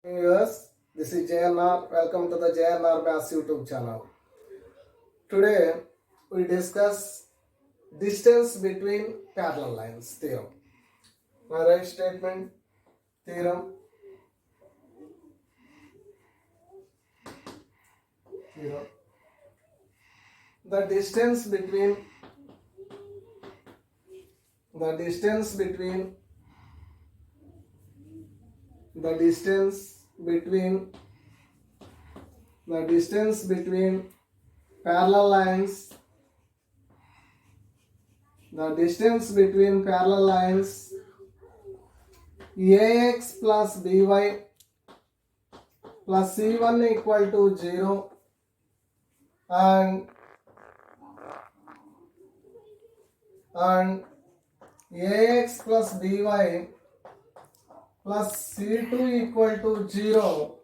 Viewers, this is JNR. Welcome to the JNR Maths YouTube channel. Today we discuss distance between parallel lines theorem. My right statement theorem. The distance between the distance between parallel lines ax plus by plus c1 equal to 0 and ax plus by plus c2 equal to 0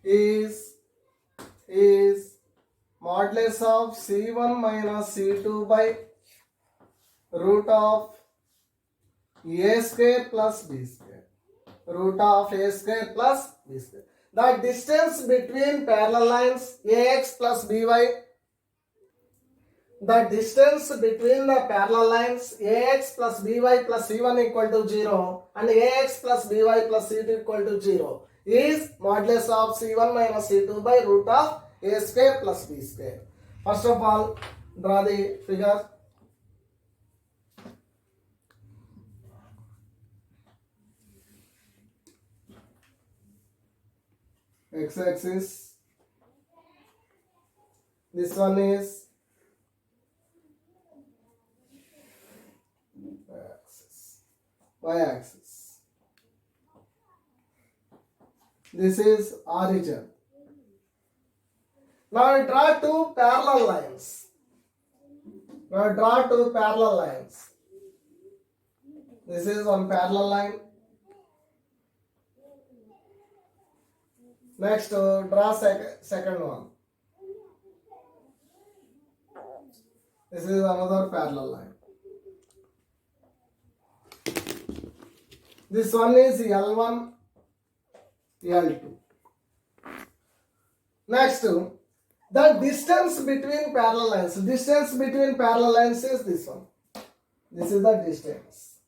is modulus of c1 minus c2 by root of a square plus b square. Root of a square plus b square. The distance between parallel lines ax plus by. The distance between the parallel lines ax plus by plus c1 equal to 0 and ax plus by plus c2 equal to 0 is modulus of c1 minus c2 by root of a square plus b square. First of all, draw the figure. X-axis. This one is y-axis. This is origin. Now I draw two parallel lines. This is one parallel line. Next, draw second one. This is another parallel line. This one is L1, L2. Next, the distance between parallel lines. Distance between parallel lines is this one. This is the distance.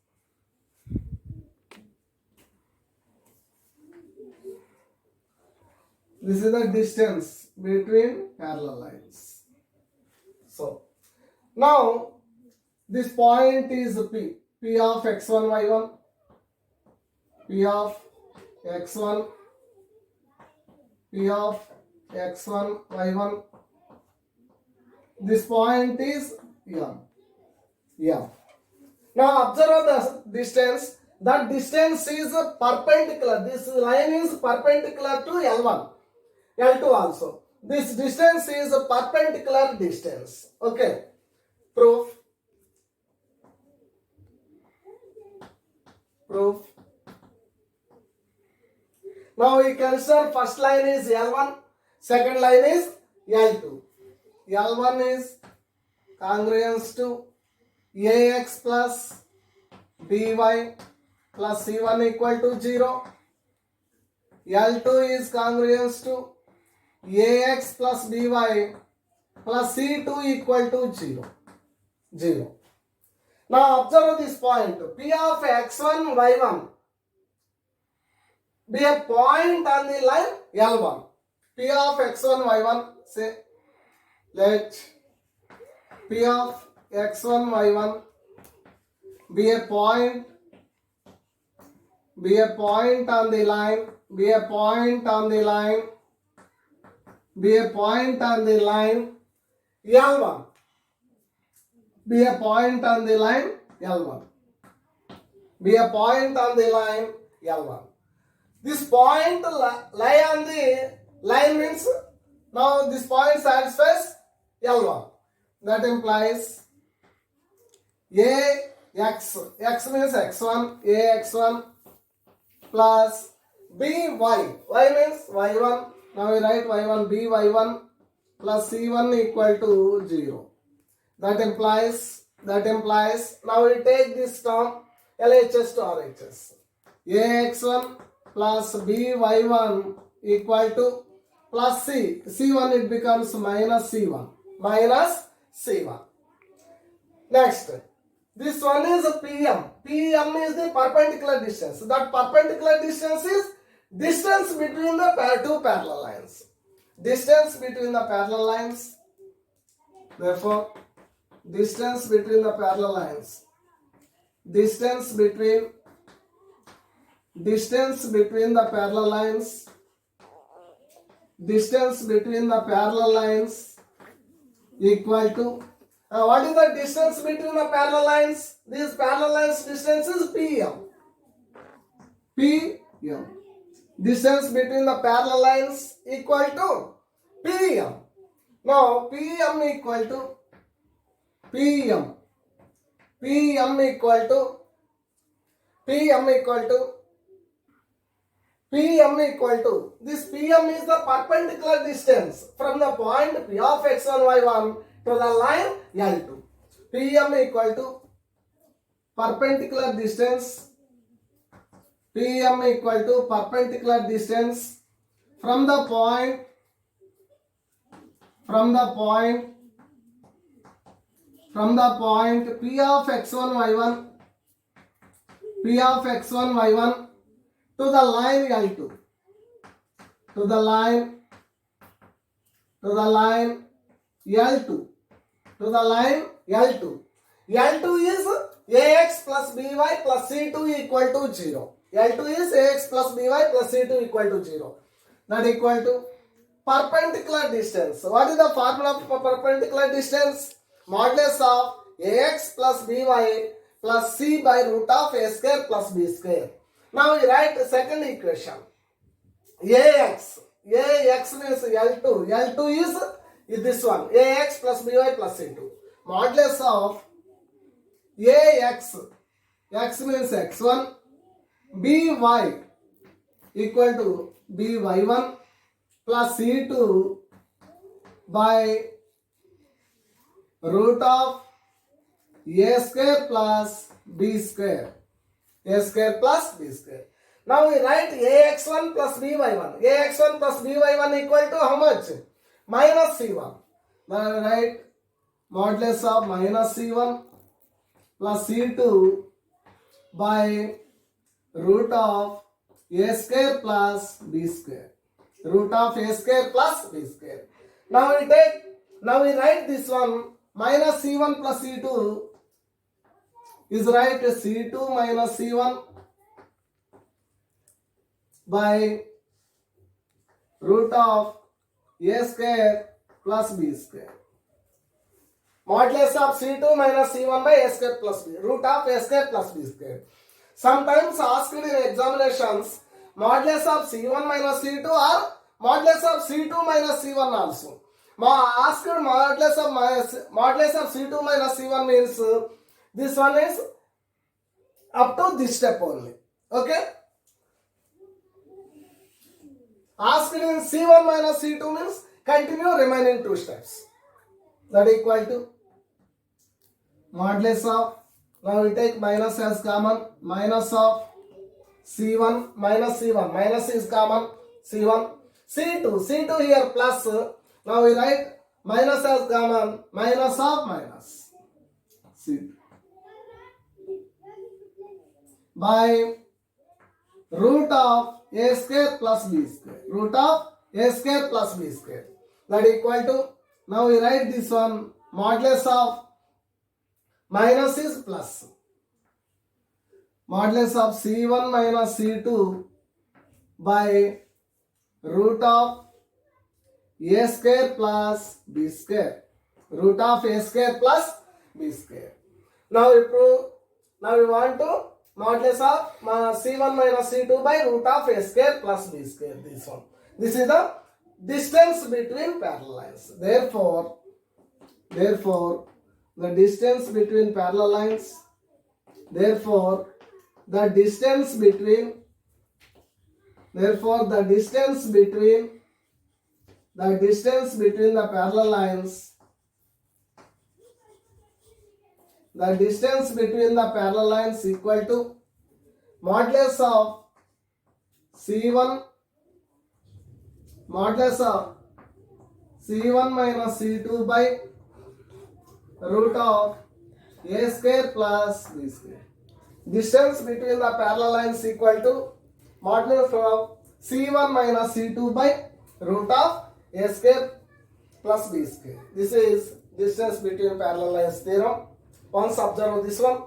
This is the distance between parallel lines. So, now this point is P. P of x1, y1. P of x1, y1. This point is M. Now observe the distance. That distance is perpendicular. This line is perpendicular to L1, L2 also. This distance is a perpendicular distance. Okay. Proof. Now we consider first line is L1, second line is L2. L1 is congruence to ax plus by plus c1 equal to 0. L2 is congruence to ax plus by plus c2 equal to 0. Now observe this point. P of x1, y1 be a point on the line L1. P of x1, y1, say, let P of x1, y1 be a point on the line, L1. Be a point on the line L1. This point lie on the line means now this point satisfies L1. That implies x means x1, ax1 plus by, y means y1. Now we write y1, by1 plus c1 equal to 0. That implies now we take this term LHS to RHS. ax1 plus by1 equal to plus c1 it becomes minus c1 minus c1. Next, this one is pm. Pm is the perpendicular distance. That perpendicular distance is distance between the two parallel lines. Distance between the parallel lines. Therefore, distance between the parallel lines. Distance between the parallel lines. Distance between the parallel lines equal to what is the distance between the parallel lines? These parallel lines distance is pm. Pm. Distance between the parallel lines equal to pm. Now pm equal to pm. Pm equal to this pm is the perpendicular distance from the point P of x1 y1 to the line L2. Pm equal to perpendicular distance. Pm equal to perpendicular distance from the point P of x1 y1 to the line L2. To the line L2. L2 is ax plus by plus c2 equal to 0. L2 is ax plus by plus c2 equal to 0. That equal to perpendicular distance. What is the formula for perpendicular distance? Modulus of ax plus by plus c by root of a square plus b square. Now we write the second equation. ax means L2. L2 is this one. ax plus by plus c2. Modulus of ax. X means x1. by equal to by1 plus c2 by root of a square plus b square. A square plus b square. Now we write ax1 plus by1. ax1 plus by1 equal to how much? Minus c1. Now we write modulus of minus c1 plus c2 by root of a square plus b square. Root of a square plus b square. Now we write this one minus c1 plus c2 is right c2 minus c1 by root of a square plus b square. Modulus of c2 minus c1 by a square plus b. Root of a square plus b square. Sometimes asked in examinations modulus of c1 minus c2 or modulus of c2 minus c1 also. Asked modulus of c2 minus c1 means this one is up to this step only. Okay. Asked in c1 minus c2 means continue remaining two steps. That equal to modulus of, now we take minus as common, minus of c1 minus c1, minus is common, c1, c2 here plus, now we write minus as common, minus of minus, c2 by root of a square plus b square, root of a square plus b square, that equal to, now we write this one, modulus of minus is plus, modulus of c1 minus c2 by root of a square plus b square, root of a square plus b square. Now we want to modulus of c1 minus c2 by root of a square plus b square, this one. This is the distance between parallel lines. Therefore, the distance between parallel lines, the distance between the parallel lines, the distance between the parallel lines equal to modulus of C1 minus C2 by root of A square plus B square. Distance between the parallel lines equal to modulus of C1 minus C2 by root of A square plus B square. This is distance between parallel lines theorem. Once observe this one.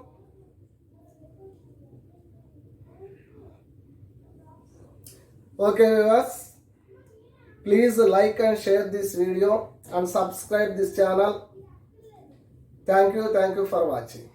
Okay viewers, please like and share this video and subscribe this channel. Thank you for watching.